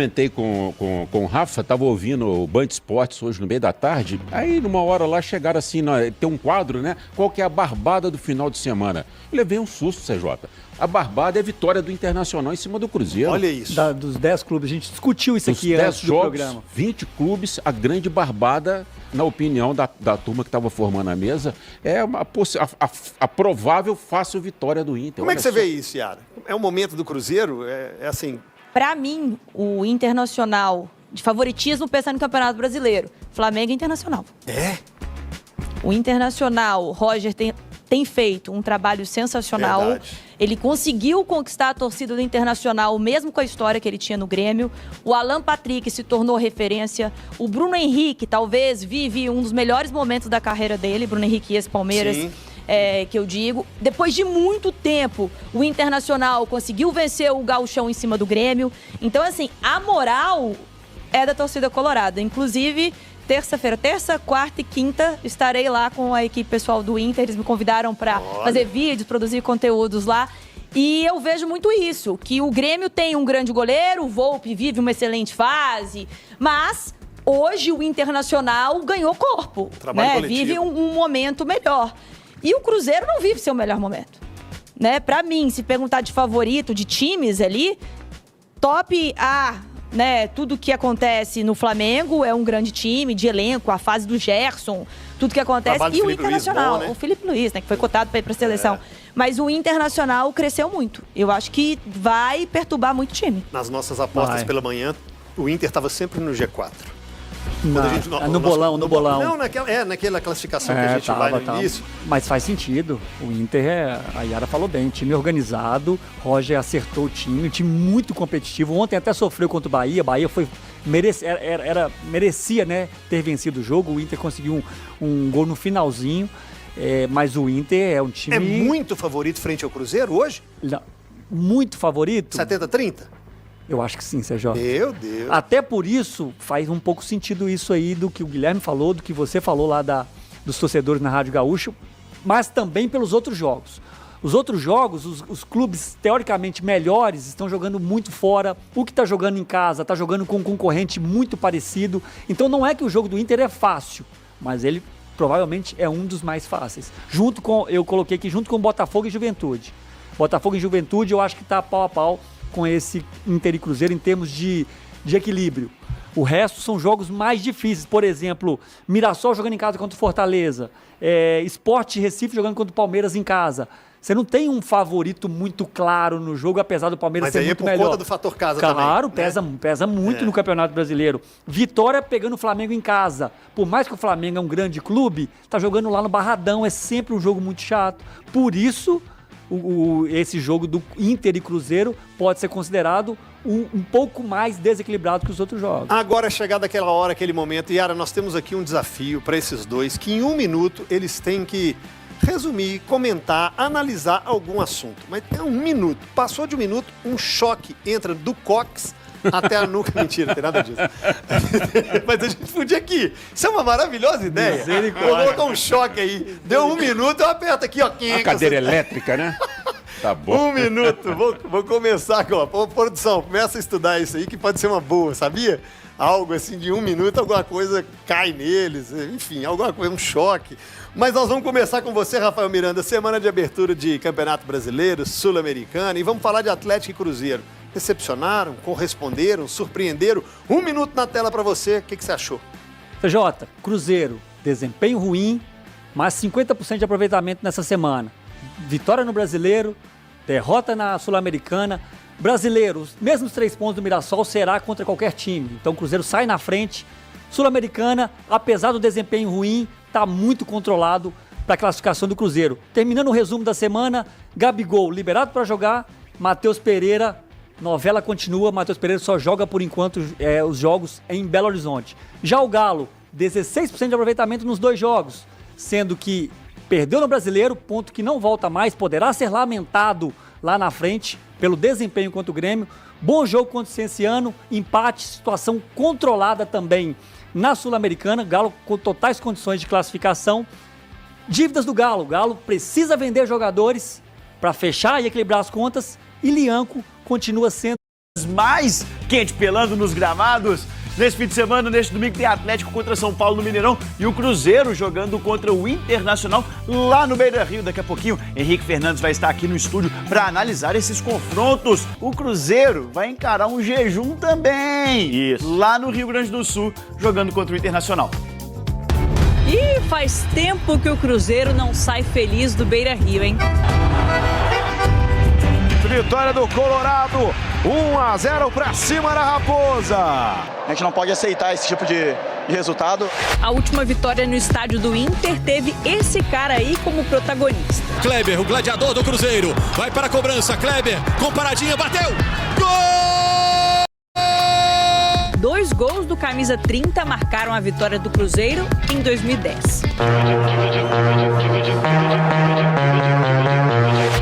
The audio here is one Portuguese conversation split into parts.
Comentei com o Rafa, estava ouvindo o Band Esportes hoje no meio da tarde, aí numa hora lá chegaram assim, tem um quadro, né? Qual que é a barbada do final de semana? Eu levei um susto, CJ. A barbada é a vitória do Internacional em cima do Cruzeiro. Olha isso. Dos 10 clubes, a gente discutiu isso aqui antes do programa. 20 clubes, a grande barbada, na opinião da turma que estava formando a mesa, é a provável fácil vitória do Inter. Como é que você vê isso, Yara? É o momento do Cruzeiro? É assim... Para mim, o Internacional, de favoritismo pensando no Campeonato Brasileiro, Flamengo e Internacional. É? O Internacional, o Roger tem feito um trabalho sensacional. Verdade. Ele conseguiu conquistar a torcida do Internacional, mesmo com a história que ele tinha no Grêmio. O Alan Patrick se tornou referência. O Bruno Henrique, talvez, vive um dos melhores momentos da carreira dele. Bruno Henrique, ex-Palmeiras. Sim. Que eu digo. Depois de muito tempo, o Internacional conseguiu vencer o Gauchão em cima do Grêmio. Então, assim, a moral é da torcida colorada. Inclusive, terça, quarta e quinta, estarei lá com a equipe pessoal do Inter. Eles me convidaram para fazer vídeos, produzir conteúdos lá. E eu vejo muito isso, que o Grêmio tem um grande goleiro, o Volpi vive uma excelente fase, mas hoje o Internacional ganhou corpo, né? Vive um momento melhor. E o Cruzeiro não vive seu melhor momento, né? Pra mim, se perguntar de favorito, de times ali, top A, né? Tudo que acontece no Flamengo é um grande time, de elenco, a fase do Gerson, tudo que acontece. E o Internacional, Luiz, bom, né? o Felipe Luiz, né? Que foi cotado pra ir pra seleção. Mas o Internacional cresceu muito. Eu acho que vai perturbar muito o time. Nas nossas apostas pela manhã, o Inter estava sempre no G4. No bolão. Não, naquela classificação que a gente vai no início. Mas faz sentido. O Inter, a Yara falou bem, time organizado, Roger acertou o time muito competitivo. Ontem até sofreu contra o Bahia. Bahia merecia, né, ter vencido o jogo. O Inter conseguiu um gol no finalzinho. Mas o Inter é um time... É muito favorito frente ao Cruzeiro hoje? Não, muito favorito? 70-30? Eu acho que sim, Sérgio. Meu Deus. Até por isso, faz um pouco sentido isso aí do que o Guilherme falou, do que você falou lá dos torcedores na Rádio Gaúcho, mas também pelos outros jogos. Os outros jogos, os clubes teoricamente melhores estão jogando muito fora. O que está jogando em casa está jogando com um concorrente muito parecido. Então não é que o jogo do Inter é fácil, mas ele provavelmente é um dos mais fáceis. Eu coloquei aqui junto com Botafogo e Juventude. Botafogo e Juventude eu acho que está pau a pau com esse Inter e Cruzeiro em termos de equilíbrio. O resto são jogos mais difíceis. Por exemplo, Mirassol jogando em casa contra o Fortaleza, Sport Recife jogando contra o Palmeiras em casa. Você não tem um favorito muito claro no jogo, apesar do Palmeiras ser muito melhor. Mas aí é por conta do fator casa também. Claro, pesa muito no Campeonato Brasileiro. Vitória pegando o Flamengo em casa. Por mais que o Flamengo é um grande clube, tá jogando lá no Barradão, é sempre um jogo muito chato. Por isso... esse jogo do Inter e Cruzeiro pode ser considerado um pouco mais desequilibrado que os outros jogos. Agora é chegada aquela hora, aquele momento. Yara, nós temos aqui um desafio para esses dois, que em 1 minuto eles têm que resumir, comentar, analisar algum assunto. Mas é 1 minuto. Passou de 1 minuto, um choque entra do cóccix até a nuca. Mentira, não tem nada disso. Mas a gente podia aqui. Isso é uma maravilhosa ideia. Vou colocar um choque aí. Deu 1 minuto, eu aperto aqui, ó. A cadeira elétrica, né? Tá bom. 1 minuto. Vou começar aqui, ó. Produção, começa a estudar isso aí, que pode ser uma boa, sabia? Algo assim de 1 minuto, alguma coisa cai neles. Enfim, alguma coisa, um choque. Mas nós vamos começar com você, Rafael Miranda. Semana de abertura de Campeonato Brasileiro, Sul-Americano. E vamos falar de Atlético e Cruzeiro. Decepcionaram, corresponderam, surpreenderam. 1 minuto na tela para você. O que você achou? TJ, Cruzeiro, desempenho ruim, mas 50% de aproveitamento nessa semana. Vitória no Brasileiro, derrota na Sul-Americana. Brasileiro, os mesmos 3 pontos do Mirassol será contra qualquer time. Então o Cruzeiro sai na frente. Sul-Americana, apesar do desempenho ruim, está muito controlado para a classificação do Cruzeiro. Terminando o resumo da semana, Gabigol liberado para jogar, Matheus Pereira... Novela continua, Matheus Pereira só joga por enquanto os jogos em Belo Horizonte. Já o Galo, 16% de aproveitamento nos 2 jogos, sendo que perdeu no Brasileiro, ponto que não volta mais, poderá ser lamentado lá na frente pelo desempenho contra o Grêmio. Bom jogo contra o Cienciano, empate, situação controlada também na Sul-Americana, Galo com totais condições de classificação. Dívidas do Galo, o Galo precisa vender jogadores para fechar e equilibrar as contas, e Lianco continua sendo mais quente pelando nos gramados. Nesse fim de semana, neste domingo, tem Atlético contra São Paulo no Mineirão e o Cruzeiro jogando contra o Internacional lá no Beira-Rio. Daqui a pouquinho, Henrique Fernandes vai estar aqui no estúdio para analisar esses confrontos. O Cruzeiro vai encarar um jejum também, lá no Rio Grande do Sul, jogando contra o Internacional. E faz tempo que o Cruzeiro não sai feliz do Beira-Rio, hein? Vitória do Colorado, 1-0 para cima da Raposa. A gente não pode aceitar esse tipo de resultado. A última vitória no estádio do Inter teve esse cara aí como protagonista. Kleber, o gladiador do Cruzeiro, vai para a cobrança. Kleber, com paradinha, bateu! Gol! 2 gols do camisa 30 marcaram a vitória do Cruzeiro em 2010.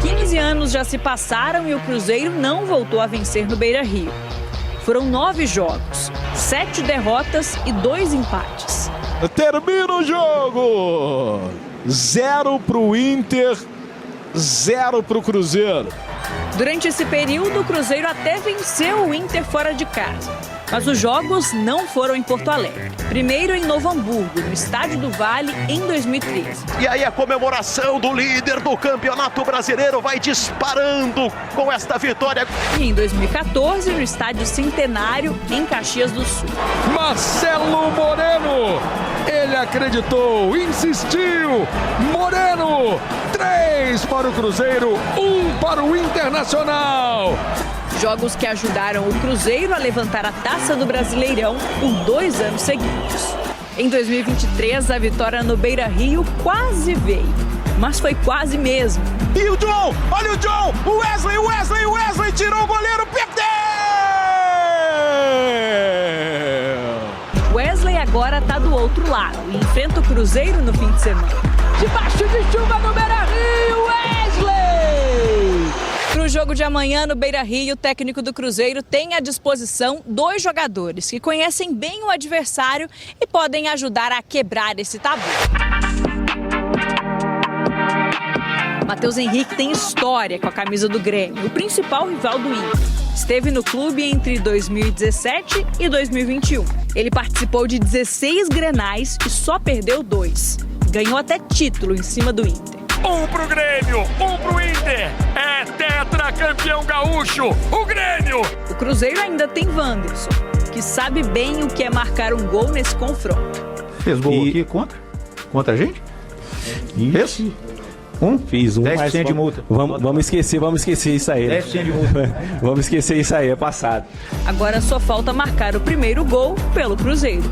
15 anos já se passaram e o Cruzeiro não voltou a vencer no Beira-Rio. Foram 9 jogos, 7 derrotas e 2 empates. Termina o jogo! 0 pro Inter, 0 pro Cruzeiro. Durante esse período, o Cruzeiro até venceu o Inter fora de casa. Mas os jogos não foram em Porto Alegre. Primeiro em Novo Hamburgo, no Estádio do Vale, em 2013. E aí a comemoração do líder do Campeonato Brasileiro vai disparando com esta vitória. E em 2014, no Estádio Centenário, em Caxias do Sul. Marcelo Moreno, ele acreditou, insistiu. Moreno, 3 para o Cruzeiro, 1 para o Internacional. Jogos que ajudaram o Cruzeiro a levantar a taça do Brasileirão por 2 anos seguidos. Em 2023, a vitória no Beira-Rio quase veio, mas foi quase mesmo. E o John, olha o John, o Wesley tirou o goleiro, perdeu! Wesley agora tá do outro lado e enfrenta o Cruzeiro no fim de semana. Debaixo de chuva no Beira-Rio, Wesley! Para o jogo de amanhã no Beira-Rio, o técnico do Cruzeiro tem à disposição 2 jogadores que conhecem bem o adversário e podem ajudar a quebrar esse tabu. Matheus Henrique tem história com a camisa do Grêmio, o principal rival do Inter. Esteve no clube entre 2017 e 2021. Ele participou de 16 Grenais e só perdeu 2. Ganhou até título em cima do Inter. 1 pro Grêmio, 1 pro Inter. É tetracampeão gaúcho, o Grêmio. O Cruzeiro ainda tem Wanderson, que sabe bem o que é marcar um gol nesse confronto. Fez gol aqui contra a gente? Fez? Fiz 10% de multa. Vamos esquecer isso aí. 10% de multa. Vamos esquecer isso aí, é passado. Agora só falta marcar o primeiro gol pelo Cruzeiro.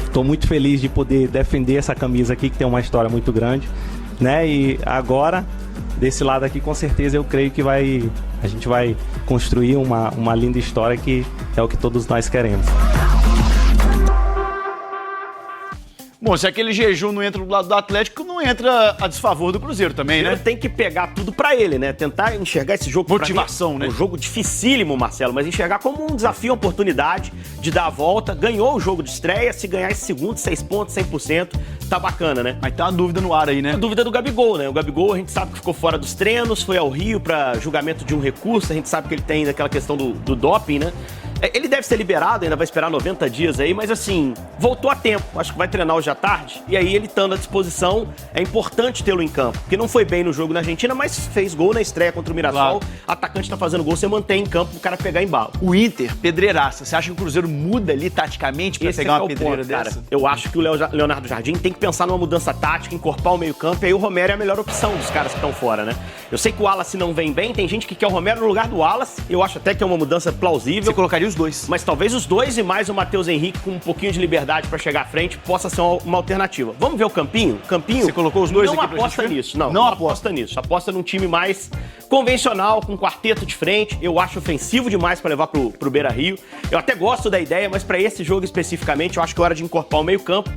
Estou muito feliz de poder defender essa camisa aqui, que tem uma história muito grande, né? E agora, desse lado aqui, com certeza eu creio que a gente vai construir uma linda história que é o que todos nós queremos. Bom, se aquele jejum não entra do lado do Atlético, não entra a desfavor do Cruzeiro também, né? Ele tem que pegar tudo pra ele, né? Tentar enxergar esse jogo... Motivação, né? Um jogo dificílimo, Marcelo, mas enxergar como um desafio, uma oportunidade de dar a volta. Ganhou o jogo de estreia, se ganhar esse segundo, 6 pontos, 100%, tá bacana, né? Mas tem uma dúvida no ar aí, né? A dúvida do Gabigol, né? O Gabigol, a gente sabe que ficou fora dos treinos, foi ao Rio pra julgamento de um recurso, a gente sabe que ele tem aquela questão do doping, né? Ele deve ser liberado, ainda vai esperar 90 dias aí, mas assim, voltou a tempo. Acho que vai treinar hoje à tarde. E aí ele estando à disposição, é importante tê-lo em campo. Porque não foi bem no jogo na Argentina, mas fez gol na estreia contra o Mirassol. Claro. Atacante tá fazendo gol, você mantém em campo pro cara pegar embalo. O Inter, pedreiraça. Você acha que o Cruzeiro muda ali taticamente pra pegar uma pedreira dessa? Cara, eu acho que o Leonardo Jardim tem que pensar numa mudança tática, encorpar o meio campo. E aí o Romero é a melhor opção dos caras que estão fora, né? Eu sei que o Wallace não vem bem, tem gente que quer o Romero no lugar do Wallace. Eu acho até que é uma mudança plausível. Você colocaria os dois. Mas talvez os dois e mais o Matheus Henrique com um pouquinho de liberdade pra chegar à frente possa ser uma alternativa. Vamos ver o Campinho? Campinho, você colocou os dois não aqui aposta pra gente? Nisso. Não aposta nisso. Aposta num time mais convencional, com um quarteto de frente. Eu acho ofensivo demais pra levar pro Beira-Rio. Eu até gosto da ideia, mas pra esse jogo especificamente, eu acho que é hora de encorpar o meio-campo.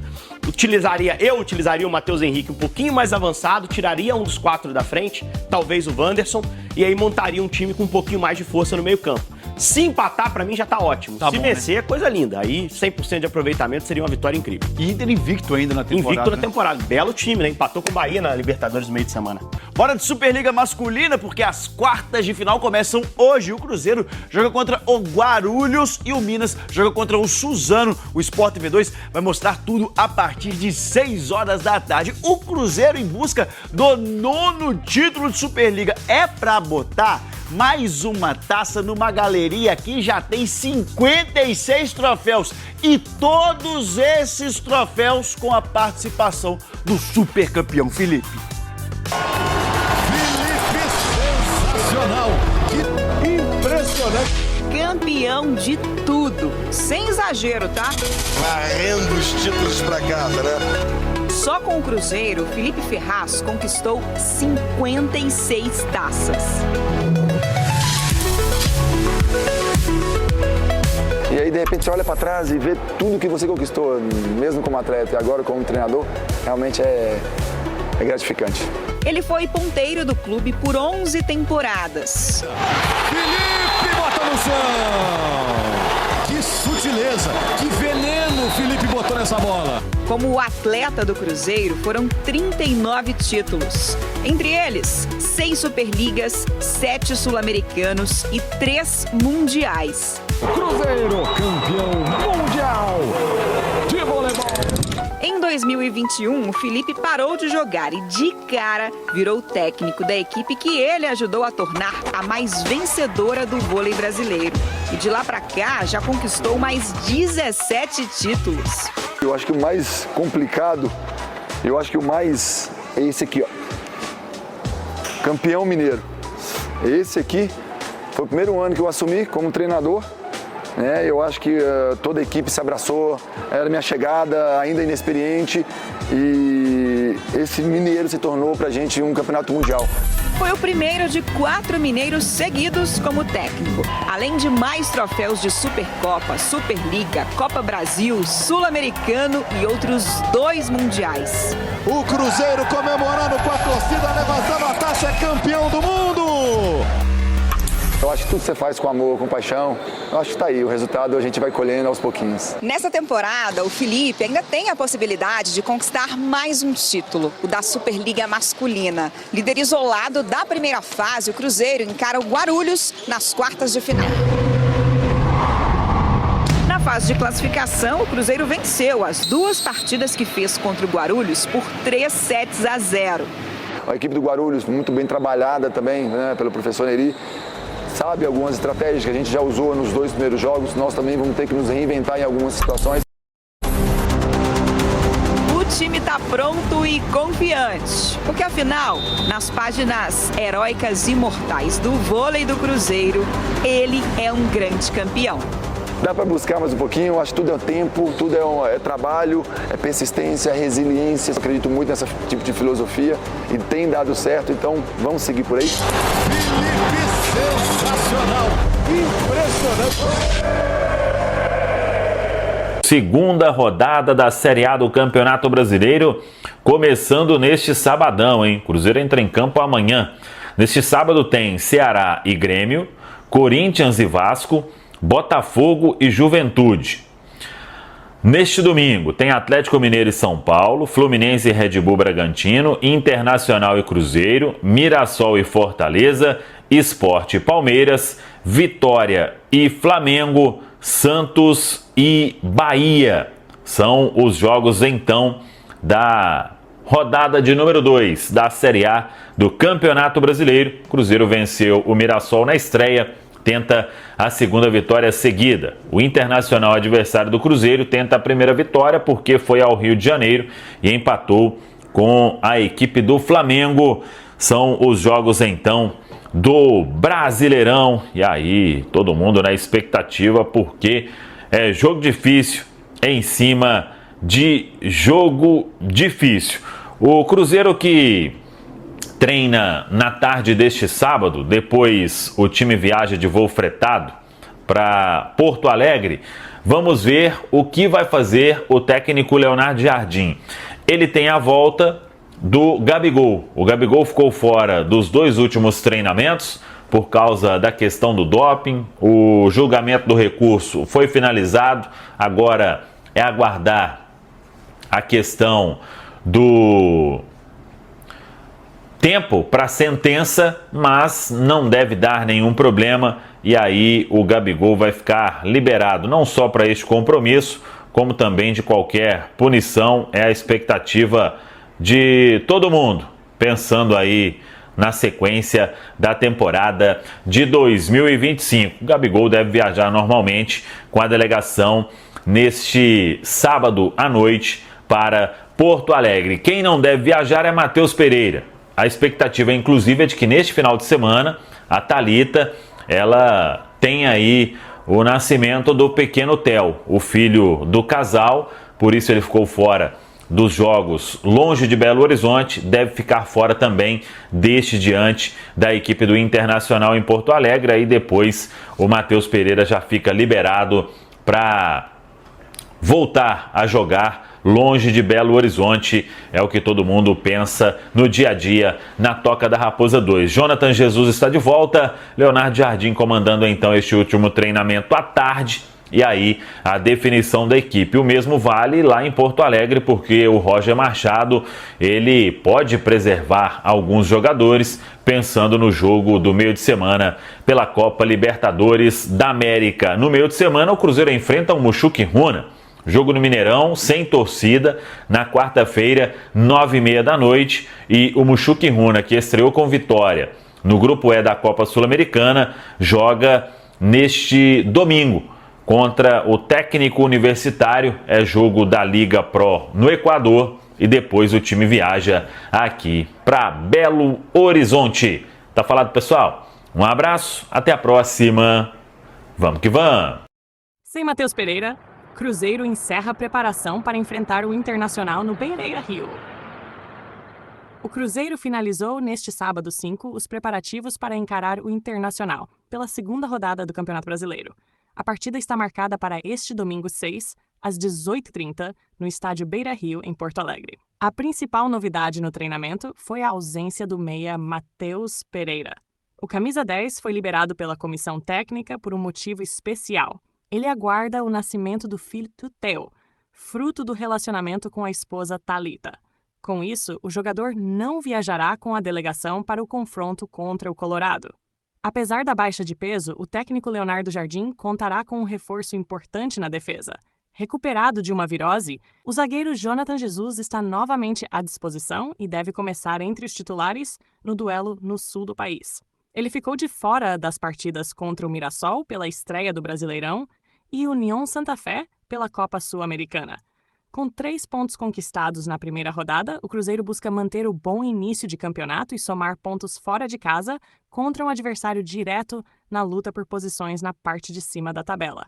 Eu utilizaria o Matheus Henrique um pouquinho mais avançado, tiraria um dos 4 da frente, talvez o Wanderson, e aí montaria um time com um pouquinho mais de força no meio-campo. Se empatar, pra mim, já tá ótimo. Tá Se bom, vencer, é coisa linda. Aí, 100% de aproveitamento seria uma vitória incrível. E Inter invicto ainda na temporada. Invicto na né? temporada. Belo time, né? Empatou com o Bahia na Libertadores no meio de semana. Bora de Superliga masculina, porque as quartas de final começam hoje. O Cruzeiro joga contra o Guarulhos e o Minas joga contra o Suzano. O Sport TV2 vai mostrar tudo a partir de 6 horas da tarde. O Cruzeiro em busca do 9º título de Superliga. É pra botar mais uma taça numa galeria que já tem 56 troféus. E todos esses troféus com a participação do super campeão Felipe. Sensacional! Que impressionante! Campeão de tudo. Sem exagero, tá? Varrendo os títulos pra casa, né? Só com o Cruzeiro, Felipe Ferraz conquistou 56 taças. E aí, de repente, você olha para trás e vê tudo que você conquistou, mesmo como atleta e agora como treinador, realmente é gratificante. Ele foi ponteiro do clube por 11 temporadas. Felipe bota no chão! Que sutileza, que veneno o Felipe botou nessa bola. Como o atleta do Cruzeiro, foram 39 títulos. Entre eles, 6 Superligas, 7 Sul-Americanos e 3 Mundiais. Cruzeiro, campeão mundial de voleibol. Em 2021, o Felipe parou de jogar e, de cara, virou técnico da equipe que ele ajudou a tornar a mais vencedora do vôlei brasileiro. E de lá pra cá, já conquistou mais 17 títulos. Eu acho que o mais complicado, é esse aqui, ó. Campeão mineiro. Esse aqui foi o primeiro ano que eu assumi como treinador. Eu acho que toda a equipe se abraçou, era minha chegada, ainda inexperiente, e esse mineiro se tornou pra gente um campeonato mundial. Foi o primeiro de 4 mineiros seguidos como técnico, além de mais troféus de Supercopa, Superliga, Copa Brasil, Sul-Americano e outros 2 mundiais. O Cruzeiro comemorando com a torcida, levantando a taça, é campeão do mundo! Eu acho que tudo que você faz com amor, com paixão, eu acho que tá aí, o resultado a gente vai colhendo aos pouquinhos. Nessa temporada, o Felipe ainda tem a possibilidade de conquistar mais um título, o da Superliga masculina. Líder isolado da primeira fase, o Cruzeiro encara o Guarulhos nas quartas de final. Na fase de classificação, o Cruzeiro venceu as 2 partidas que fez contra o Guarulhos por 3-0. A equipe do Guarulhos, muito bem trabalhada também, pelo professor Neri. Sabe algumas estratégias que a gente já usou nos 2 primeiros jogos, nós também vamos ter que nos reinventar em algumas situações. O time está pronto e confiante, porque afinal, nas páginas heróicas e imortais do vôlei do Cruzeiro, ele é um grande campeão. Dá para buscar mais um pouquinho, eu acho que tudo é tempo, tudo é trabalho, é persistência, é resiliência. Eu acredito muito nesse tipo de filosofia e tem dado certo, então vamos seguir por aí. Felipe, sensacional, impressionante. Segunda rodada da Série A do Campeonato Brasileiro, começando neste sabadão, hein? Cruzeiro entra em campo amanhã. Neste sábado tem Ceará e Grêmio, Corinthians e Vasco, Botafogo e Juventude. Neste domingo tem Atlético Mineiro e São Paulo, Fluminense e Red Bull Bragantino, Internacional e Cruzeiro, Mirassol e Fortaleza, Sport e Palmeiras, Vitória e Flamengo, Santos e Bahia. São os jogos então da rodada de número 2 da Série A do Campeonato Brasileiro. Cruzeiro venceu o Mirassol na estreia, tenta a segunda vitória seguida. O Internacional, adversário do Cruzeiro, tenta a primeira vitória porque foi ao Rio de Janeiro e empatou com a equipe do Flamengo. São os jogos então do Brasileirão. E aí, todo mundo na expectativa porque é jogo difícil em cima de jogo difícil. O Cruzeiro que treina na tarde deste sábado, depois o time viaja de voo fretado para Porto Alegre. Vamos ver o que vai fazer o técnico Leonardo Jardim. Ele tem a volta do Gabigol. O Gabigol ficou fora dos 2 últimos treinamentos, por causa da questão do doping. O julgamento do recurso foi finalizado, agora é aguardar a questão do tempo para a sentença, mas não deve dar nenhum problema e aí o Gabigol vai ficar liberado não só para este compromisso, como também de qualquer punição. É a expectativa de todo mundo, pensando aí na sequência da temporada de 2025. O Gabigol deve viajar normalmente com a delegação neste sábado à noite para Porto Alegre. Quem não deve viajar é Matheus Pereira. A expectativa, inclusive, é de que neste final de semana a Thalita, ela tem aí o nascimento do pequeno Theo, o filho do casal, por isso ele ficou fora dos jogos longe de Belo Horizonte, deve ficar fora também deste diante da equipe do Internacional em Porto Alegre. Aí depois o Matheus Pereira já fica liberado para voltar a jogar longe de Belo Horizonte, é o que todo mundo pensa no dia a dia na Toca da Raposa 2. Jonathan Jesus está de volta, Leonardo Jardim comandando então este último treinamento à tarde, e aí a definição da equipe. O mesmo vale lá em Porto Alegre, porque o Roger Machado, ele pode preservar alguns jogadores, pensando no jogo do meio de semana pela Copa Libertadores da América. No meio de semana o Cruzeiro enfrenta o Mushuc Runa. Jogo no Mineirão, sem torcida, na quarta-feira, 9h30 da noite. E o Mushuc Runa, que estreou com vitória no Grupo E da Copa Sul-Americana, joga neste domingo contra o Técnico Universitário. É jogo da Liga Pro no Equador. E depois o time viaja aqui para Belo Horizonte. Tá falado, pessoal? Um abraço, até a próxima. Vamos que vamos! Sem Matheus Pereira, Cruzeiro encerra a preparação para enfrentar o Internacional no Beira-Rio. O Cruzeiro finalizou neste sábado 5 os preparativos para encarar o Internacional pela segunda rodada do Campeonato Brasileiro. A partida está marcada para este domingo 6, às 18h30, no estádio Beira-Rio, em Porto Alegre. A principal novidade no treinamento foi a ausência do meia Matheus Pereira. O camisa 10 foi liberado pela comissão técnica por um motivo especial. Ele aguarda o nascimento do filho do Theo, fruto do relacionamento com a esposa Thalita. Com isso, o jogador não viajará com a delegação para o confronto contra o Colorado. Apesar da baixa de peso, o técnico Leonardo Jardim contará com um reforço importante na defesa. Recuperado de uma virose, o zagueiro Jonathan Jesus está novamente à disposição e deve começar entre os titulares no duelo no sul do país. Ele ficou de fora das partidas contra o Mirassol pela estreia do Brasileirão e União Santa Fé pela Copa Sul-Americana. Com 3 pontos conquistados na primeira rodada, o Cruzeiro busca manter o bom início de campeonato e somar pontos fora de casa contra um adversário direto na luta por posições na parte de cima da tabela.